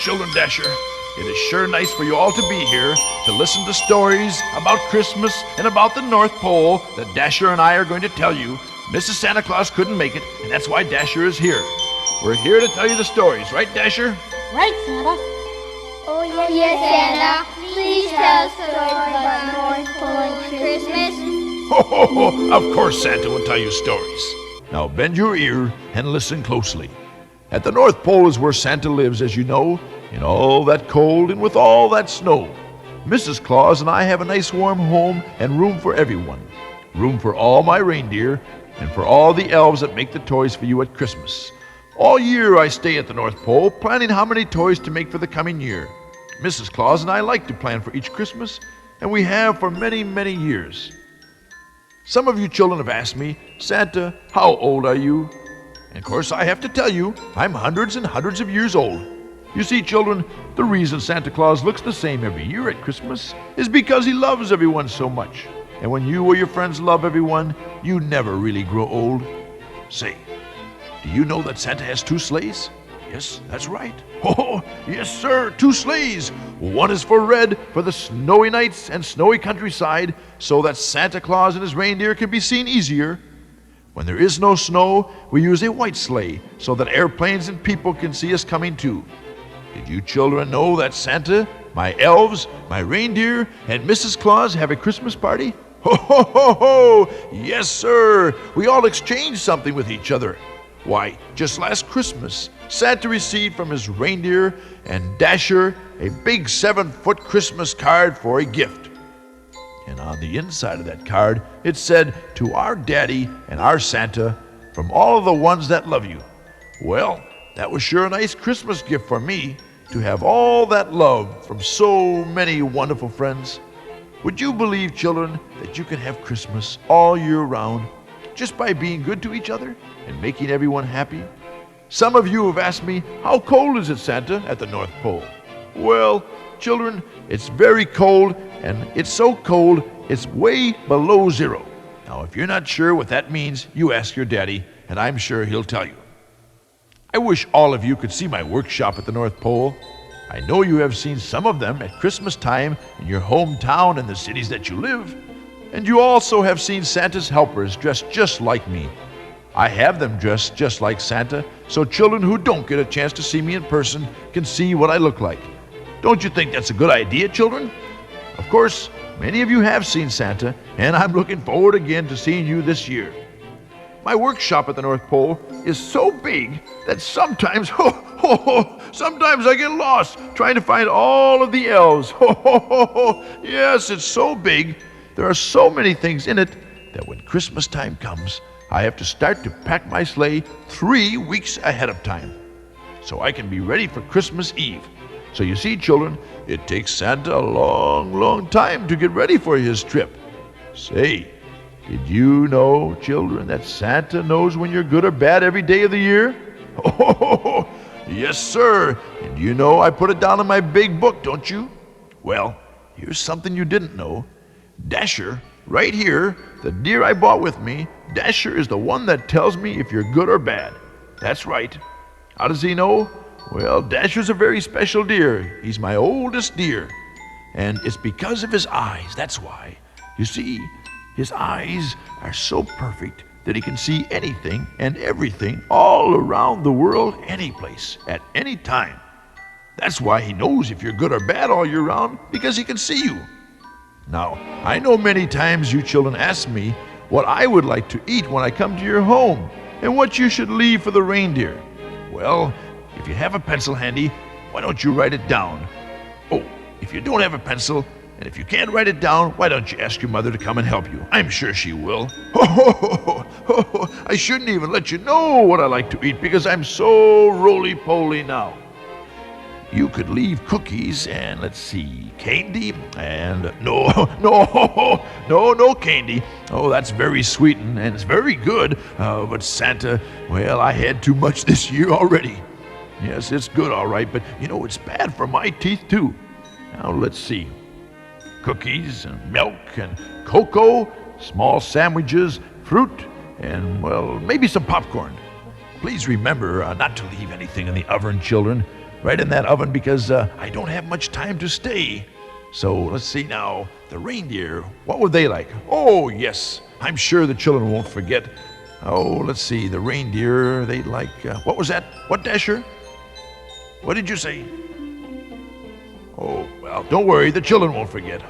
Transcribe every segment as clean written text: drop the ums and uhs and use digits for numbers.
children, Dasher. It is sure nice for you all to be here to listen to stories about Christmas and about the North Pole that Dasher and I are going to tell you. Mrs. Santa Claus couldn't make it, and that's why Dasher is here. We're here to tell you the stories, right, Dasher? Right, Santa. Oh, yes, Santa. Please tell us stories about North Pole and Christmas. Ho, ho, ho! Of course Santa will tell you stories. Now bend your ear and listen closely. At the North Pole is where Santa lives, as you know, in all that cold and with all that snow. Mrs. Claus and I have a nice warm home and room for everyone. Room for all my reindeer and for all the elves that make the toys for you at Christmas. All year I stay at the North Pole, planning how many toys to make for the coming year. Mrs. Claus and I like to plan for each Christmas, and we have for many, many years. Some of you children have asked me, Santa, how old are you? And of course I have to tell you, I'm hundreds and hundreds of years old. You see, children, the reason Santa Claus looks the same every year at Christmas is because he loves everyone so much. And when you or your friends love everyone, you never really grow old. Say, do you know that Santa has 2 sleighs? Yes, that's right. Oh, yes, sir, 2 sleighs. One is for red, for the snowy nights and snowy countryside, so that Santa Claus and his reindeer can be seen easier. When there is no snow, we use a white sleigh, so that airplanes and people can see us coming too. Did you children know that Santa, my elves, my reindeer, and Mrs. Claus have a Christmas party? Ho, ho, ho, ho! Yes, sir! We all exchange something with each other. Why, just last Christmas, Santa received from his reindeer and Dasher a big 7-foot Christmas card for a gift. And on the inside of that card, it said, "To our Daddy and our Santa, from all of the ones that love you." Well, that was sure a nice Christmas gift for me, to have all that love from so many wonderful friends. Would you believe, children, that you can have Christmas all year round just by being good to each other and making everyone happy? Some of you have asked me, how cold is it, Santa, at the North Pole? Well, children, it's very cold, and it's so cold, it's way below zero. Now, if you're not sure what that means, you ask your daddy, and I'm sure he'll tell you. I wish all of you could see my workshop at the North Pole. I know you have seen some of them at Christmas time in your hometown and the cities that you live. And you also have seen Santa's helpers dressed just like me. I have them dressed just like Santa, so children who don't get a chance to see me in person can see what I look like. Don't you think that's a good idea, children? Of course, many of you have seen Santa, and I'm looking forward again to seeing you this year. My workshop at the North Pole is so big that sometimes, sometimes I get lost trying to find all of the elves. Yes, it's so big. There are so many things in it that when Christmas time comes, I have to start to pack my sleigh 3 weeks ahead of time, so I can be ready for Christmas Eve. So you see, children, it takes Santa a long, long time to get ready for his trip. Say, did you know, children, that Santa knows when you're good or bad every day of the year? Oh, yes, sir. And you know I put it down in my big book, don't you? Well, here's something you didn't know. Dasher, right here, the deer I bought with me, Dasher is the one that tells me if you're good or bad. That's right. How does he know? Well, Dasher's a very special deer. He's my oldest deer. And it's because of his eyes, that's why. You see, his eyes are so perfect that he can see anything and everything all around the world, any place, at any time. That's why he knows if you're good or bad all year round, because he can see you. Now, I know many times you children ask me what I would like to eat when I come to your home and what you should leave for the reindeer. Well, if you have a pencil handy, why don't you write it down? Oh, if you don't have a pencil, and if you can't write it down, why don't you ask your mother to come and help you? I'm sure she will. I shouldn't even let you know what I like to eat because I'm so roly-poly now. You could leave cookies and, let's see, candy and no candy. Oh, that's very sweetened and it's very good. But Santa, well, I had too much this year already. Yes, it's good, all right, but you know, it's bad for my teeth too. Now, let's see. Cookies and milk and cocoa, small sandwiches, fruit, and, well, maybe some popcorn. Please remember not to leave anything in the oven, children. right in that oven because I don't have much time to stay. So let's see now. The reindeer, what would they like? Oh, yes, I'm sure the children won't forget. Oh, let's see. The reindeer, they like, what was that? What, Dasher? What did you say? Oh, well, don't worry. The children won't forget.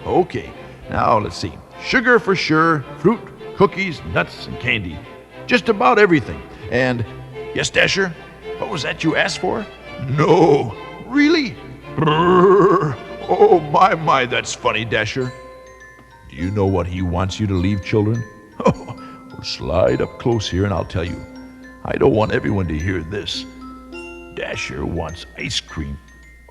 Okay, now let's see. Sugar for sure, fruit, cookies, nuts, and candy. Just about everything. And, yes, Dasher? What was that you asked for? No. Really? Brrr. Oh, my, that's funny, Dasher. Do you know what he wants you to leave, children? Well, slide up close here and I'll tell you. I don't want everyone to hear this. Dasher wants ice cream.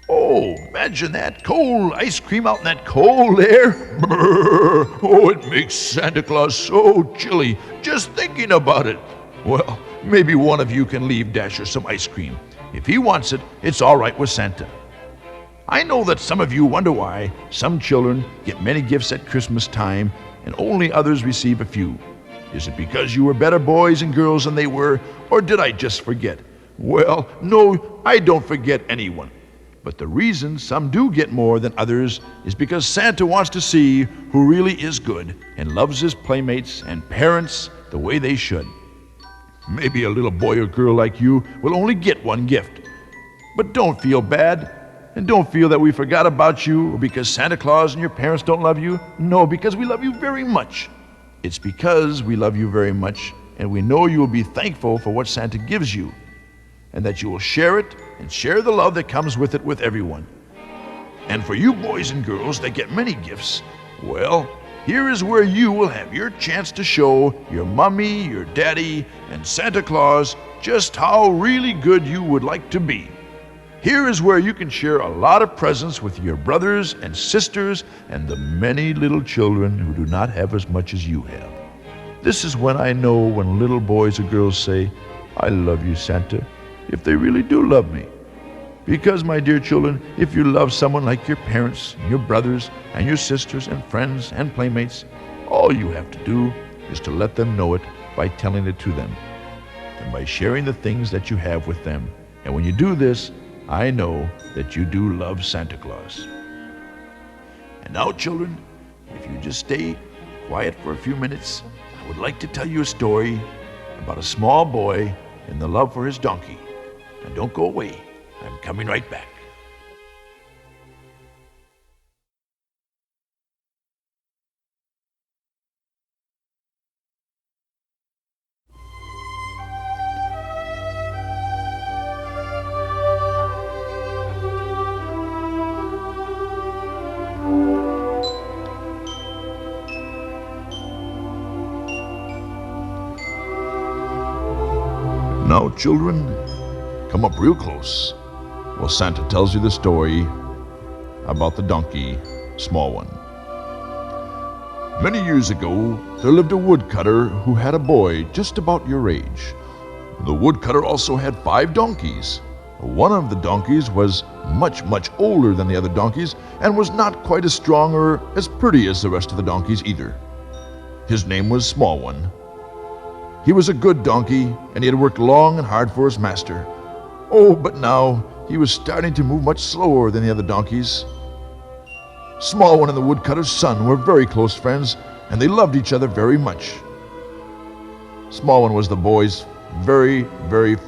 Oh, imagine that, cold ice cream out in that cold air. Brrr. Oh, it makes Santa Claus so chilly just thinking about it. Well, maybe one of you can leave Dasher some ice cream. If he wants it, it's all right with Santa. I know that some of you wonder why some children get many gifts at Christmas time and only others receive a few. Is it because you were better boys and girls than they were, or did I just forget? Well, no, I don't forget anyone. But the reason some do get more than others is because Santa wants to see who really is good and loves his playmates and parents the way they should. Maybe a little boy or girl like you will only get one gift. But don't feel bad, and don't feel that we forgot about you or because Santa Claus and your parents don't love you. No, because we love you very much. It's because we love you very much, and we know you will be thankful for what Santa gives you, and that you will share it and share the love that comes with it with everyone. And for you boys and girls that get many gifts, well, here is where you will have your chance to show your mommy, your daddy, and Santa Claus just how really good you would like to be. Here is where you can share a lot of presents with your brothers and sisters and the many little children who do not have as much as you have. This is when I know when little boys or girls say, "I love you, Santa," if they really do love me. Because, my dear children, if you love someone like your parents, and your brothers, and your sisters, and friends, and playmates, all you have to do is to let them know it by telling it to them, and by sharing the things that you have with them. And when you do this, I know that you do love Santa Claus. And now, children, if you just stay quiet for a few minutes, I would like to tell you a story about a small boy and the love for his donkey. And don't go away. I'm coming right back. Now, children, come up real close while Santa tells you the story about the donkey, Small One. Many years ago, there lived a woodcutter who had a boy just about your age. The woodcutter also had 5 donkeys. One of the donkeys was much older than the other donkeys and was not quite as strong or as pretty as the rest of the donkeys either. His name was Small One. He was a good donkey, and he had worked long and hard for his master. Oh, but now he was starting to move much slower than the other donkeys. Small One and the woodcutter's son were very close friends, and they loved each other very much. Small One was the boy's very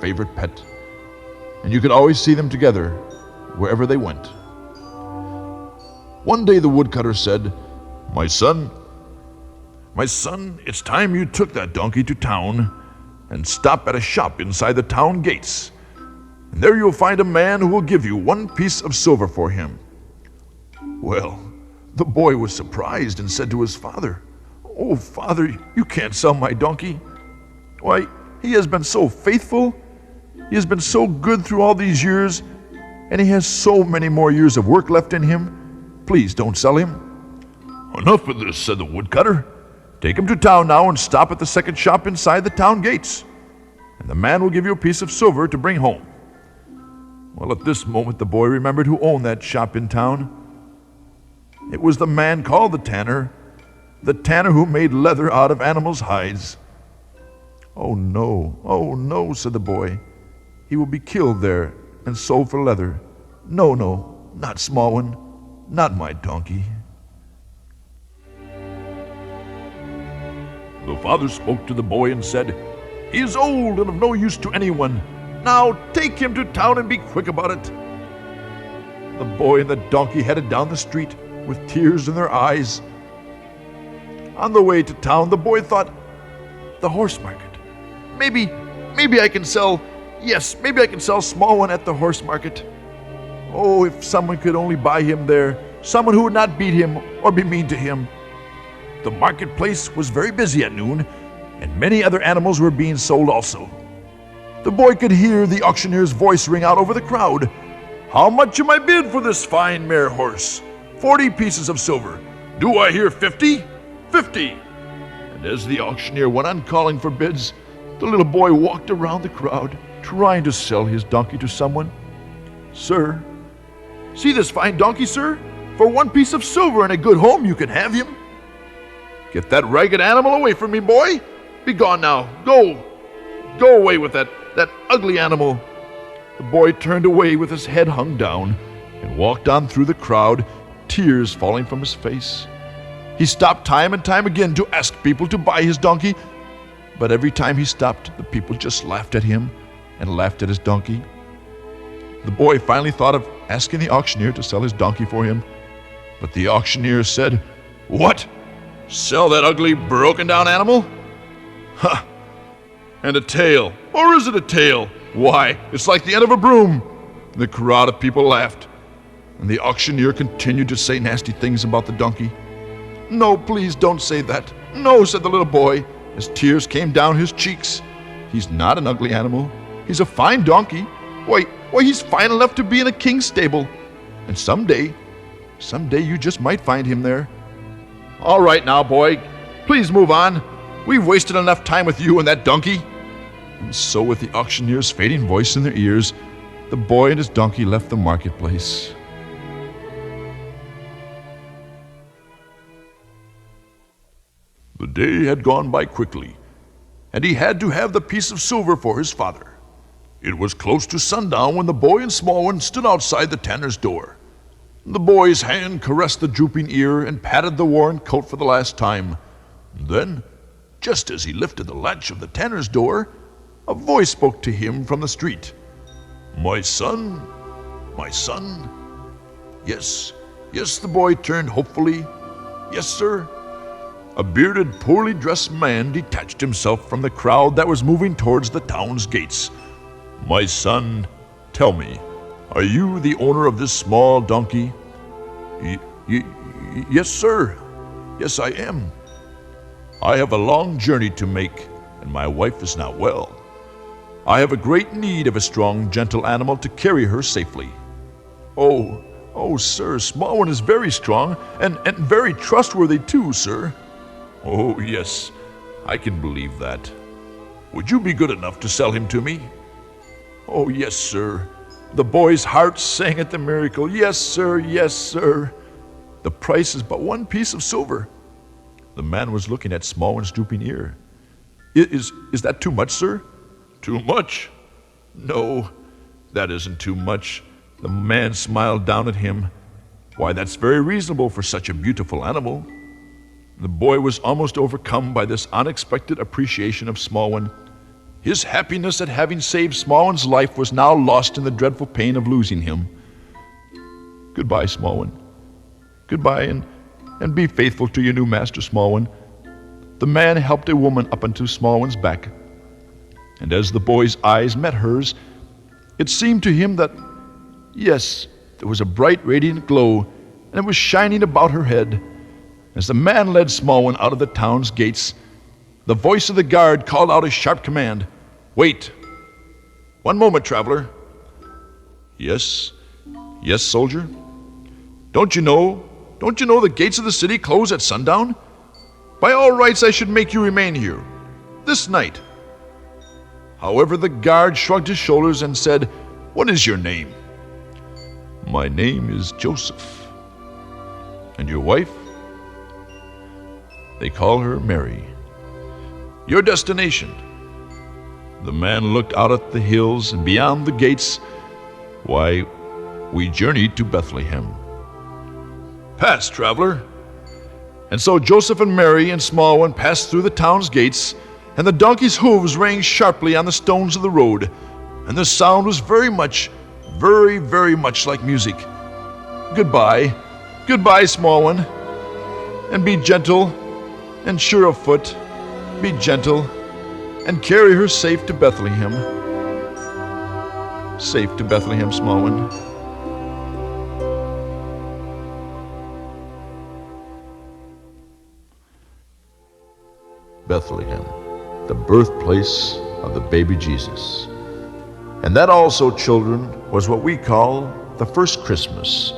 favorite pet, and you could always see them together wherever they went. One day the woodcutter said, My son, it's time you took that donkey to town and stop at a shop inside the town gates. And there you'll find a man who will give you 1 piece of silver for him." Well, the boy was surprised and said to his father, "Oh, Father, you can't sell my donkey. Why, he has been so faithful. He has been so good through all these years, and he has so many more years of work left in him. Please don't sell him." "Enough of this," said the woodcutter. "Take him to town now and stop at the second shop inside the town gates, and the man will give you a piece of silver to bring home." Well, at this moment the boy remembered who owned that shop in town. It was the man called the tanner who made leather out of animals' hides. Oh no, said the boy. "He will be killed there, and sold for leather. No, no, not small one, not my donkey." The father spoke to the boy and said, "He is old and of no use to anyone. Now take him to town and be quick about it." The boy and the donkey headed down the street with tears in their eyes. On the way to town, the boy thought, "The horse market. Maybe I can sell, maybe I can sell small one at the horse market. Oh, if someone could only buy him there, someone who would not beat him or be mean to him." The marketplace was very busy at noon, and many other animals were being sold also. The boy could hear the auctioneer's voice ring out over the crowd. "How much am I bid for this fine mare horse?" 40 pieces of silver." "Do I hear 50? 50. And as the auctioneer went on calling for bids, the little boy walked around the crowd, trying to sell his donkey to someone. "Sir, see this fine donkey, sir? For 1 piece of silver and a good home you can have him." "Get that ragged animal away from me, boy! Be gone now! Go! Go away with that ugly animal!" The boy turned away with his head hung down and walked on through the crowd, tears falling from his face. He stopped time and time again to ask people to buy his donkey, but every time he stopped, the people just laughed at him and laughed at his donkey. The boy finally thought of asking the auctioneer to sell his donkey for him, but the auctioneer said, "What? Sell that ugly, broken-down animal? Ha! And a tail. Or is it a tail? Why, it's like the end of a broom." The crowd of people laughed, and the auctioneer continued to say nasty things about the donkey. "No, please don't say that. No," said the little boy, as tears came down his cheeks. "He's not an ugly animal. He's a fine donkey. Why, he's fine enough to be in a king's stable. And someday you just might find him there." "All right now, boy, please move on. We've wasted enough time with you and that donkey." And so, with the auctioneer's fading voice in their ears, the boy and his donkey left the marketplace. The day had gone by quickly, and he had to have the piece of silver for his father. It was close to sundown when the boy and small one stood outside the tanner's door. The boy's hand caressed the drooping ear and patted the worn coat for the last time. Then, just as he lifted the latch of the tanner's door, a voice spoke to him from the street. My son? Yes, the boy turned hopefully. "Yes, sir." A bearded, poorly dressed man detached himself from the crowd that was moving towards the town's gates. "My son, tell me, are you the owner of this small donkey?" Yes, sir. Yes, I am." "I have a long journey to make, and my wife is not well. I have a great need of a strong, gentle animal to carry her safely." Oh, sir, small one is very strong, and very trustworthy too, sir." "Oh, yes, I can believe that. Would you be good enough to sell him to me?" "Oh, yes, sir." The boy's heart sang at the miracle. Yes, sir, yes, sir." "The price is but 1 piece of silver." The man was looking at small one's drooping ear. Is that too much, sir?" "Too much? No, that isn't too much." The man smiled down at him. "Why, that's very reasonable for such a beautiful animal." The boy was almost overcome by this unexpected appreciation of small one. His happiness at having saved small one's life was now lost in the dreadful pain of losing him. "Goodbye, small one. Goodbye, and be faithful to your new master, small one." The man helped a woman up onto small one's back, and as the boy's eyes met hers, it seemed to him that, yes, there was a bright, radiant glow, and it was shining about her head. As the man led small one out of the town's gates, the voice of the guard called out a sharp command. "Wait! 1 moment, traveler." Yes, soldier." Don't you know the gates of the city close at sundown? By all rights I should make you remain here, this night." However, the guard shrugged his shoulders and said, "What is your name?" "My name is Joseph." "And your wife?" "They call her Mary." "Your destination?" The man looked out at the hills and beyond the gates, Why, we journeyed to Bethlehem. Pass, traveler. And so Joseph and Mary and Small One passed through the town's gates, and the donkey's hooves rang sharply on the stones of the road, and the sound was very much like music. Goodbye, goodbye, Small One, and be gentle and sure of foot. Be gentle and carry her safe to Bethlehem. Safe to Bethlehem, Small One. Bethlehem, the birthplace of the baby Jesus. And that also, children, was what we call the first Christmas.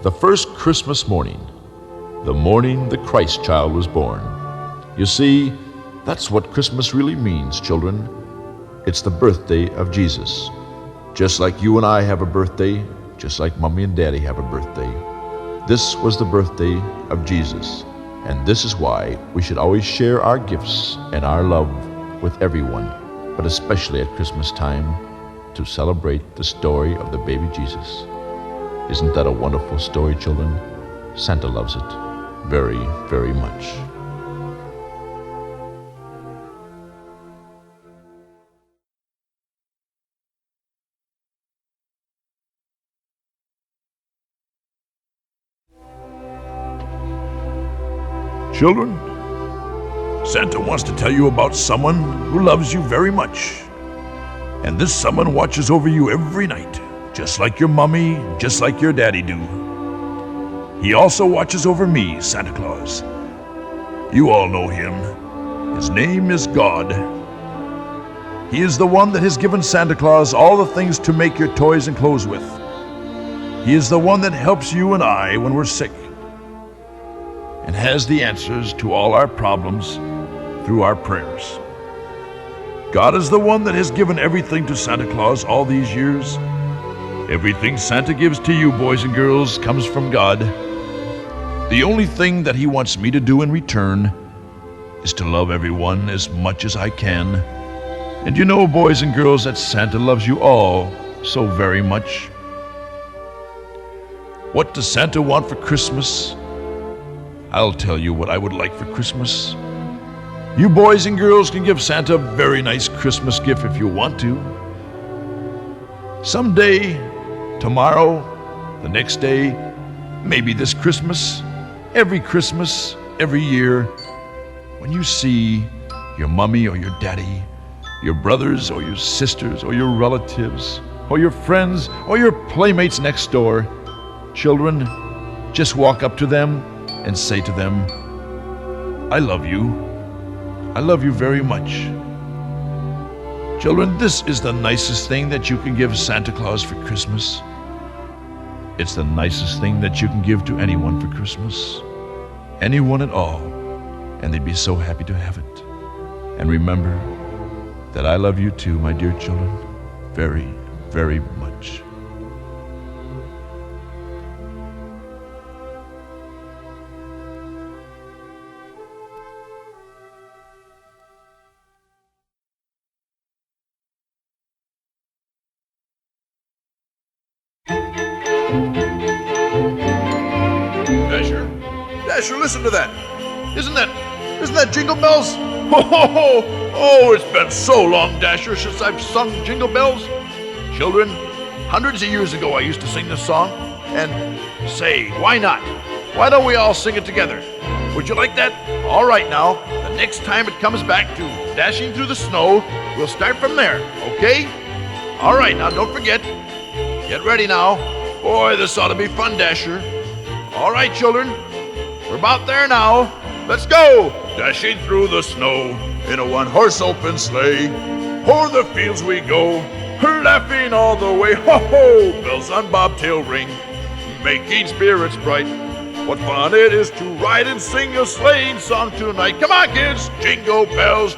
The first Christmas morning, the morning the Christ child was born. You see, that's what Christmas really means, children. It's the birthday of Jesus. Just like you and I have a birthday, just like Mommy and Daddy have a birthday. This was the birthday of Jesus. And this is why we should always share our gifts and our love with everyone, but especially at Christmas time, to celebrate the story of the baby Jesus. Isn't that a wonderful story, children? Santa loves it very, very much. Children, Santa wants to tell you about someone who loves you very much. And this someone watches over you every night, just like your mommy, just like your daddy do. He also watches over me, Santa Claus. You all know him. His name is God. He is the one that has given Santa Claus all the things to make your toys and clothes with. He is the one that helps you and I when we're sick, and has the answers to all our problems through our prayers. God is the one that has given everything to Santa Claus all these years. Everything Santa gives to you, boys and girls, comes from God. The only thing that he wants me to do in return is to love everyone as much as I can. And you know, boys and girls, that Santa loves you all so very much. What does Santa want for Christmas? I'll tell you what I would like for Christmas. You boys and girls can give Santa a very nice Christmas gift if you want to. Someday, tomorrow, the next day, maybe this Christmas, every year, when you see your mommy or your daddy, your brothers or your sisters or your relatives or your friends or your playmates next door, children, just walk up to them and say to them, I love you. I love you very much. Children, this is the nicest thing that you can give Santa Claus for Christmas. It's the nicest thing that you can give to anyone for Christmas. Anyone at all. And they'd be so happy to have it. And remember that I love you too, my dear children, very, very much. Dasher, listen to that. Isn't that Jingle Bells? Oh, it's been so long, Dasher, since I've sung Jingle Bells. Children, hundreds of years ago I used to sing this song. And say, why not? Why don't we all sing it together? Would you like that? All right now, the next time it comes back to dashing through the snow, we'll start from there, okay? All right, now don't forget. Get ready now. Boy, this ought to be fun, Dasher. All right, children. We're about there now. Let's go! Dashing through the snow in a one-horse open sleigh. O'er the fields we go, laughing all the way. Ho-ho! Bells on bobtail ring, making spirits bright. What fun it is to ride and sing a sleighing song tonight. Come on, kids! Jingle bells,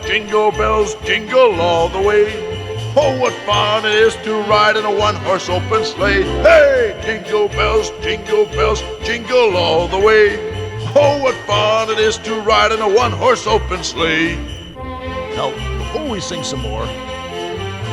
jingle all the way. Oh, what fun it is to ride in a one-horse open sleigh. Hey! Jingle bells, jingle all the way. Oh, what fun it is to ride in a one-horse open sleigh. Now, before we sing some more,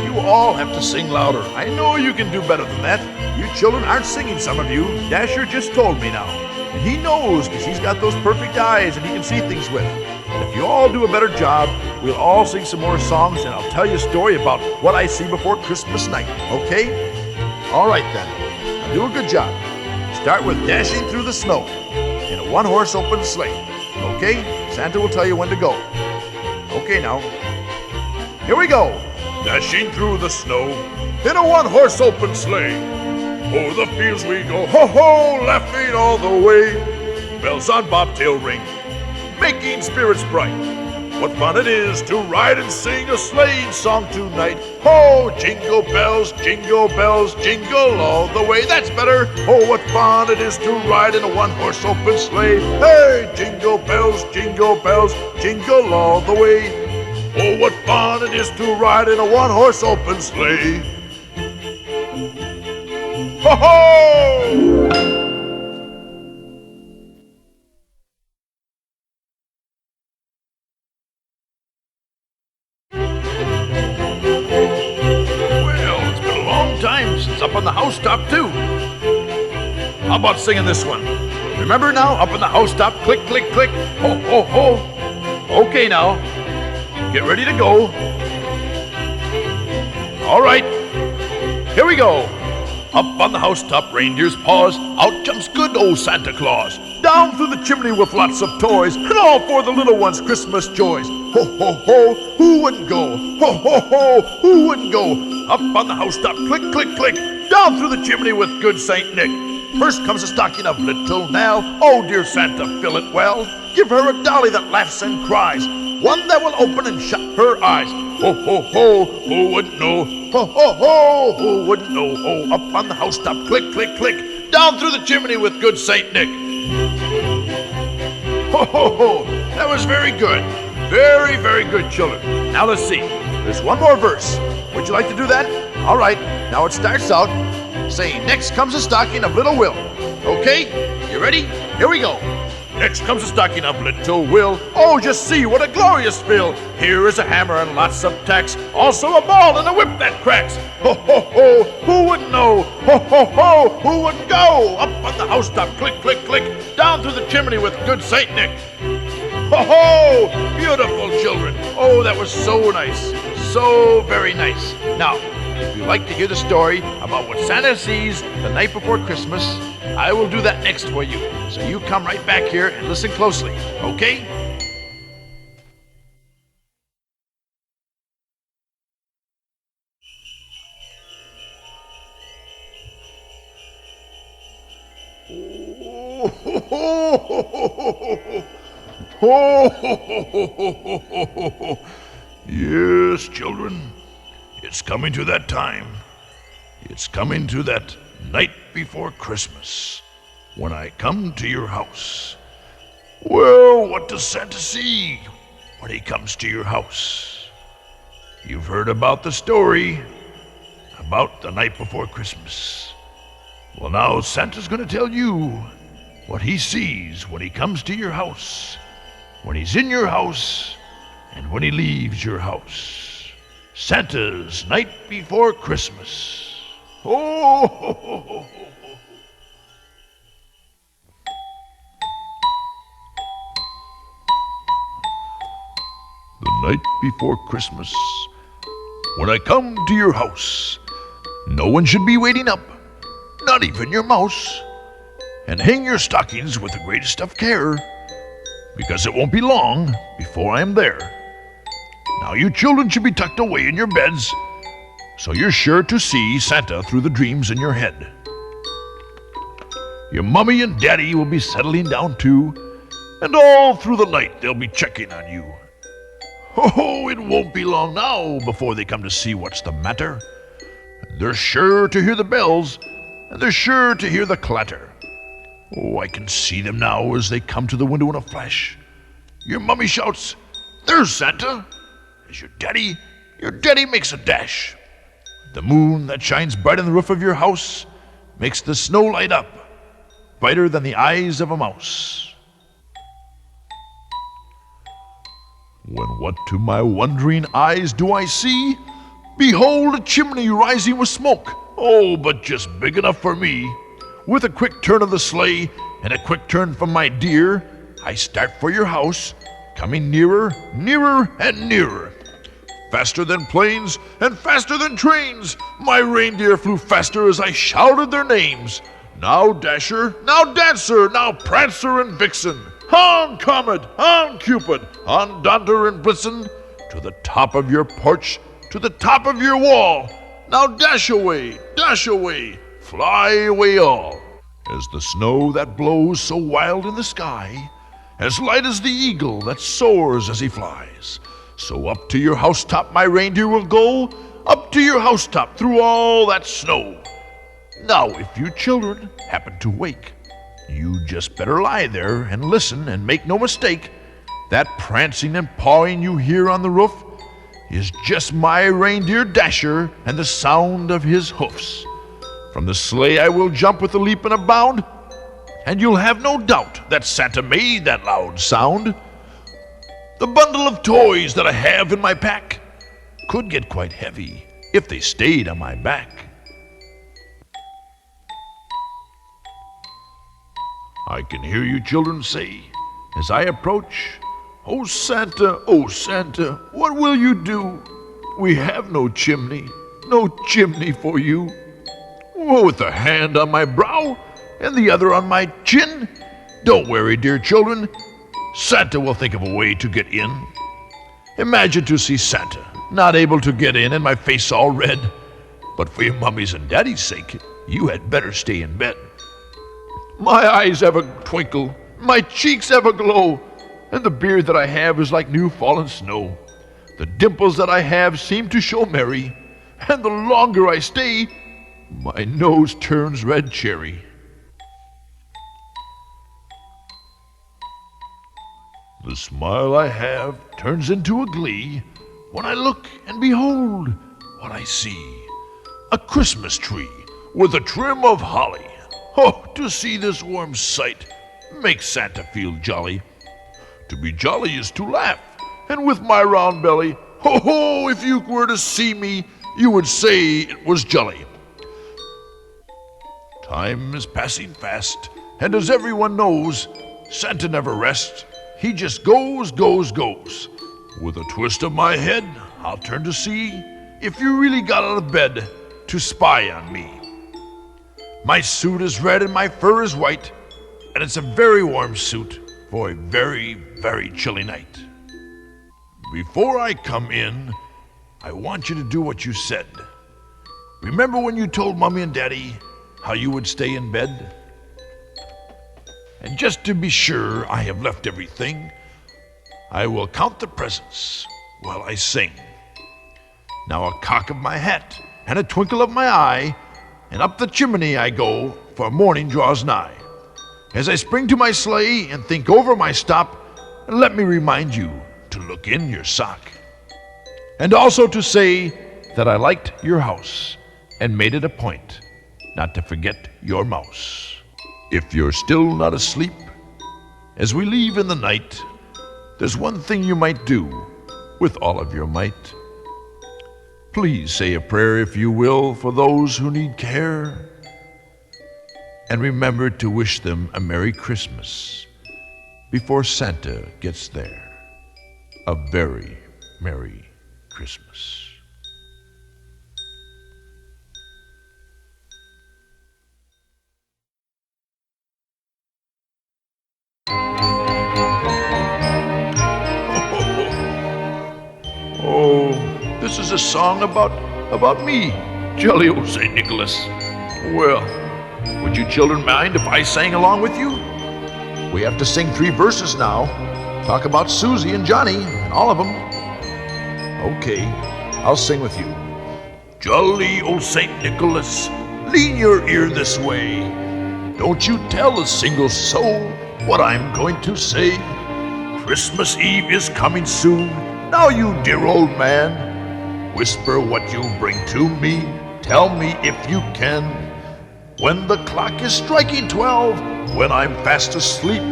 You all have to sing louder. I know you can do better than that. You children aren't singing, some of you. Dasher just told me now. And he knows because he's got those perfect eyes and he can see things with. And if you all do a better job, we'll all sing some more songs and I'll tell you a story about what I see before Christmas night, okay? All right then. Now do a good job. Start with dashing through the snow in a one-horse open sleigh. Okay? Santa will tell you when to go. Okay now. Here we go. Dashing through the snow in a one-horse open sleigh. O'er the fields we go, ho-ho, laughing all the way. Bells on bobtail ring, making spirits bright. What fun it is to ride and sing a sleighing song tonight. Ho, jingle bells, jingle all the way. That's better. Oh, what fun it is to ride in a one-horse open sleigh. Hey, jingle bells, jingle all the way. Oh, what fun it is to ride in a one-horse open sleigh. Ho-ho! Well, it's been a long time since Up on the Housetop, too. How about singing this one? Remember now, Up on the Housetop, click, click, click, ho, ho, ho. Okay now, get ready to go. All right, here we go. Up on the housetop, reindeer's paws, out jumps good old Santa Claus. Down through the chimney with lots of toys, and all for the little ones' Christmas joys. Ho, ho, ho, who wouldn't go? Ho, ho, ho, who wouldn't go? Up on the housetop, click, click, click, down through the chimney with good Saint Nick. First comes a stocking of little Nell. Oh, dear Santa, fill it well. Give her a dolly that laughs and cries, one that will open and shut her eyes. Ho, ho, ho, who wouldn't know? Ho, ho, ho, who wouldn't know? Oh, up on the housetop, click, click, click, down through the chimney with good Saint Nick. Ho, ho, ho, that was very good. Very, very good, children. Now let's see. There's one more verse. Would you like to do that? All right, now it starts out saying, next comes a stocking of little Will. Okay, you ready? Here we go. Next comes a stocking of little Will. Oh, just see what a glorious fill. Here is a hammer and lots of tacks. Also a ball and a whip that cracks. Ho, ho, ho, who wouldn't know? Ho, ho, ho, who wouldn't go? Up on the housetop, click, click, click, down through the chimney with good Saint Nick. Ho, ho, beautiful children. Oh, that was so nice. So very nice. Now, if you'd like to hear the story about what Santa sees the night before Christmas, I will do that next for you. So you come right back here and listen closely, okay? Yes, children. It's coming to that time. It's coming to that night before Christmas, when I come to your house. Well, what does Santa see when he comes to your house? You've heard about the story about the night before Christmas. Well, now Santa's going to tell you what he sees when he comes to your house, when he's in your house, and when he leaves your house. Santa's night before Christmas. Oh, ho, ho, ho, ho. The night before Christmas, when I come to your house, no one should be waiting up, not even your mouse. And hang your stockings with the greatest of care, because it won't be long before I am there. Now you children should be tucked away in your beds, so you're sure to see Santa through the dreams in your head. Your mommy and daddy will be settling down too, and all through the night they'll be checking on you. Oh, it won't be long now before they come to see what's the matter. They're sure to hear the bells, and they're sure to hear the clatter. Oh, I can see them now as they come to the window in a flash. Your mommy shouts, "There's Santa!" As your daddy makes a dash. The moon that shines bright on the roof of your house makes the snow light up, brighter than the eyes of a mouse. When what to my wondering eyes do I see? Behold a chimney rising with smoke. Oh, but just big enough for me. With a quick turn of the sleigh and a quick turn from my deer, I start for your house, coming nearer, nearer, and nearer. Faster than planes and faster than trains, my reindeer flew faster as I shouted their names. Now Dasher, now Dancer, now Prancer and Vixen, on Comet, on Cupid, on Donder and Blitzen, to the top of your porch, to the top of your wall. Now dash away, fly away all. As the snow that blows so wild in the sky, as light as the eagle that soars as he flies, so up to your housetop my reindeer will go, up to your housetop through all that snow. Now if you children happen to wake, you just better lie there and listen and make no mistake. That prancing and pawing you hear on the roof is just my reindeer Dasher and the sound of his hoofs. From the sleigh I will jump with a leap and a bound, and you'll have no doubt that Santa made that loud sound. The bundle of toys that I have in my pack could get quite heavy if they stayed on my back. I can hear you children say, as I approach, oh Santa, what will you do? We have no chimney for you. Oh, with a hand on my brow and the other on my chin, don't worry, dear children, Santa will think of a way to get in. Imagine to see Santa not able to get in and my face all red. But for your mummy's and daddy's sake, you had better stay in bed. My eyes have a twinkle, my cheeks have a glow, and the beard that I have is like new fallen snow. The dimples that I have seem to show merry, and the longer I stay, my nose turns red cherry. The smile I have turns into a glee when I look and behold what I see. A Christmas tree with a trim of holly. Oh, to see this warm sight makes Santa feel jolly. To be jolly is to laugh, and with my round belly, ho ho, if you were to see me, you would say it was jolly. Time is passing fast, and as everyone knows, Santa never rests. He just goes. With a twist of my head, I'll turn to see if you really got out of bed to spy on me. My suit is red and my fur is white, and it's a very warm suit for a very, very chilly night. Before I come in, I want you to do what you said. Remember when you told Mommy and Daddy how you would stay in bed? And just to be sure I have left everything, I will count the presents while I sing. Now a cock of my hat and a twinkle of my eye, and up the chimney I go, for morning draws nigh. As I spring to my sleigh and think over my stop, let me remind you to look in your sock. And also to say that I liked your house and made it a point not to forget your mouse. If you're still not asleep, as we leave in the night, there's one thing you might do with all of your might. Please say a prayer, if you will, for those who need care. And remember to wish them a Merry Christmas before Santa gets there. A very Merry Christmas. Oh, this is a song about me, jolly old St. Nicholas. Well, would you children mind if I sang along with you? We have to sing 3 verses now. Talk about Susie and Johnny and all of them. Okay, I'll sing with you. Jolly old St. Nicholas, lean your ear this way. Don't you tell a single soul what I'm going to say. Christmas Eve is coming soon. Now you dear old man, whisper what you'll bring to me. Tell me if you can. When the clock is striking 12, when I'm fast asleep,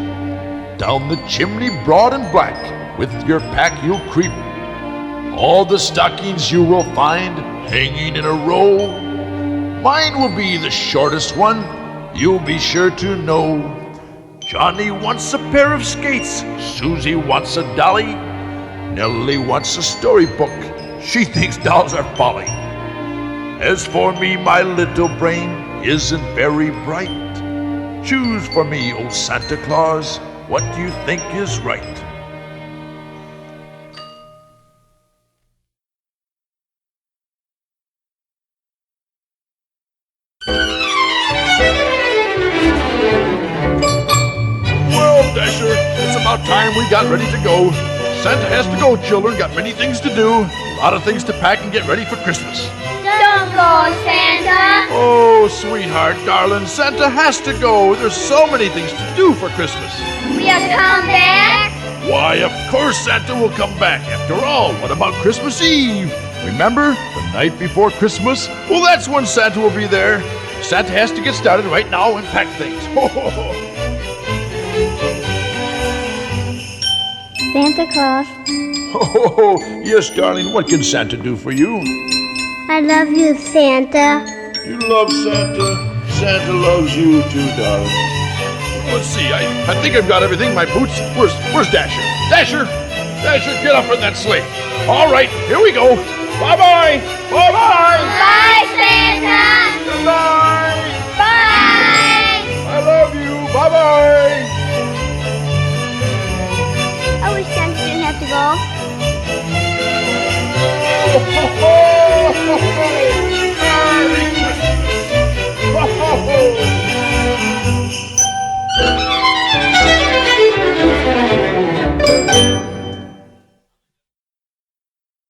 down the chimney broad and black, with your pack you'll creep. All the stockings you will find hanging in a row. Mine will be the shortest one, you'll be sure to know. Johnny wants a pair of skates, Susie wants a dolly, Nellie wants a storybook, she thinks dolls are folly. As for me, my little brain isn't very bright. Choose for me, old Santa Claus, what do you think is right? Well, Dasher, it's about time we got ready to go. Santa has to go, children. Got many things to do. A lot of things to pack and get ready for Christmas. Don't go, Santa. Oh, sweetheart, darling, Santa has to go. There's so many things to do for Christmas. We'll come back. Why, of course Santa will come back. After all, what about Christmas Eve? Remember, the night before Christmas? Well, that's when Santa will be there. Santa has to get started right now and pack things. Santa Claus, Oh, yes, darling, what can Santa do for you? I love you, Santa. You love Santa. Santa loves you too, darling. Let's see, I think I've got everything. My boots. Where's Dasher? Dasher! Dasher, get up in that sleigh. All right, here we go. Bye-bye! Bye-bye! Bye, Santa. Goodbye! Bye. I love you. Bye-bye! I wish Santa didn't have to go. Ho, ho, ho, ho, ho.